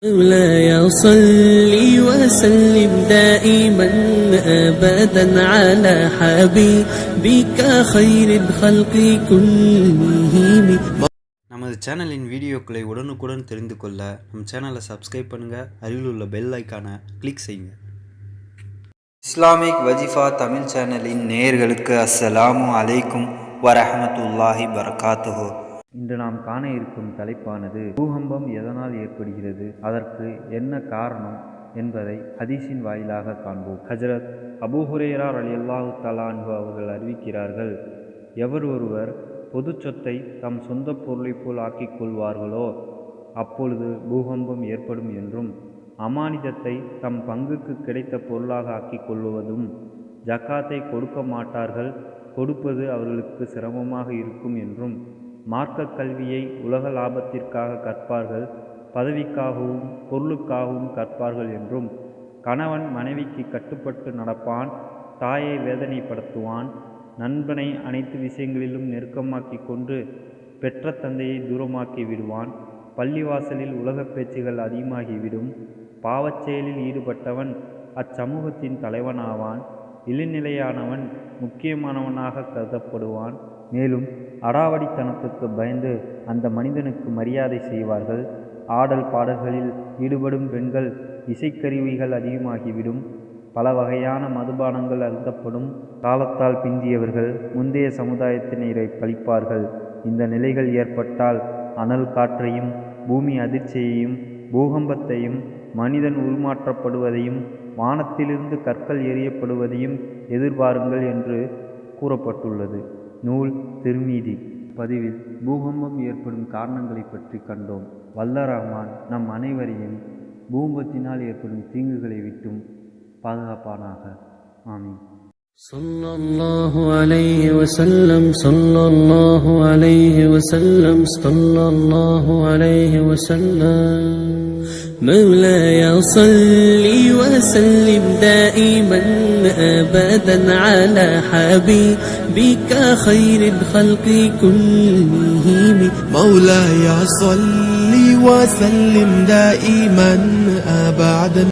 مولاي صل وسلم دائما أبدا على حبيبك خير الخلق كلهم. நமது சேனலின் வீடியோக்களை உடனுக்குடன் தெரிந்து கொள்ள நம் சேனலை சப்ஸ்கிரைப் பண்ணுங்கள், அருகில் உள்ள பெல் ஐக்கானை கிளிக் செய்யுங்க. இஸ்லாமிக் வஜிஃபா தமிழ் சேனலின் நேயர்களுக்கு அஸ்ஸலாமு அலைக்கும் வரஹமத்துல்லாஹி வரகாத்துஹு. இன்று நாம் காண இருக்கும் தலைப்பானது பூகம்பம் எதனால் ஏற்படுகிறது, அதற்கு என்ன காரணம் என்பதை ஹதீஸின் வாயிலாக காண்போம். ஹஜ்ரத் அபூ ஹுரைரா ரலியல்லாஹு தஆலா அன்ஹு அவர்கள் அறிவிக்கிறார்கள், எவர் ஒருவர் பொது சொத்தை தம் சொந்த பொருளை போல் ஆக்கிக் கொள்வார்களோ அப்பொழுது பூகம்பம் ஏற்படும் என்றும், அமானிதத்தை தம் பங்குக்கு கிடைத்த பொருளாக ஆக்கிக் கொள்வதும், ஜக்காத்தை கொடுக்க மாட்டார்கள், கொடுப்பது அவர்களுக்கு சிரமமாக இருக்கும் என்றும், மார்க்க கல்வியை உலக லாபத்திற்காக கற்பார்கள், பதவிக்காகவும் பொருளுக்காகவும் கற்பார்கள் என்றும், கணவன் மனைவிக்கு கட்டுப்பட்டு நடப்பான், தாயை வேதனைப்படுத்துவான், நண்பனை அனைத்து விஷயங்களிலும் நெருக்கமாக்கி கொண்டு பெற்ற தந்தையை தூரமாக்கி விடுவான், பள்ளிவாசலில் உலகப் பேச்சுகள் அதிகமாகிவிடும், பாவச்செயலில் ஈடுபட்டவன் அச்சமூகத்தின் தலைவனாவான், இளநிலையானவன் முக்கியமானவனாக கருதப்படுவான். மேலும் அடாவடித்தனத்துக்கு பயந்து அந்த மனிதனுக்கு மரியாதை செய்வார்கள். ஆடல் பாடல்களில் ஈடுபடும் பெண்கள், இசைக்கருவிகள் அதிகமாகிவிடும், பல வகையான மதுபானங்கள் அருந்தப்படும். காலத்தால் பிந்தியவர்கள் முந்தைய சமுதாயத்தினரை பழிப்பார்கள். இந்த நிலைகள் ஏற்பட்டால் அனல் காற்றையும் பூமி அதிர்ச்சியையும் பூகம்பத்தையும் மனிதன் உருமாற்றப்படுவதையும் வானத்திலிருந்து கற்கள் எறியப்படுவதையும் எதிர்பாருங்கள் என்று கூறப்பட்டுள்ளது. நூல் திர்மிதி பதிவில் பூகம்பம் ஏற்படும் காரணங்களை பற்றி கண்டோம். வல்ல ரஹ்மான் நம் அனைவரையும் பூகம்பத்தினால் ஏற்படும் தீங்குகளை விட்டும் பாதுகாப்பானாக. ஆமீன். ஸல்லல்லாஹு அலைஹி வஸல்லம் ஸல்லல்லாஹு அலைஹி வஸல்லம் ஸல்லல்லாஹு அலைஹி வஸல்லம். مولاي صل وسلم دائما أبدا على حبيبك خير الخلق كلهم. مولاي صل وسلم دائما أبدا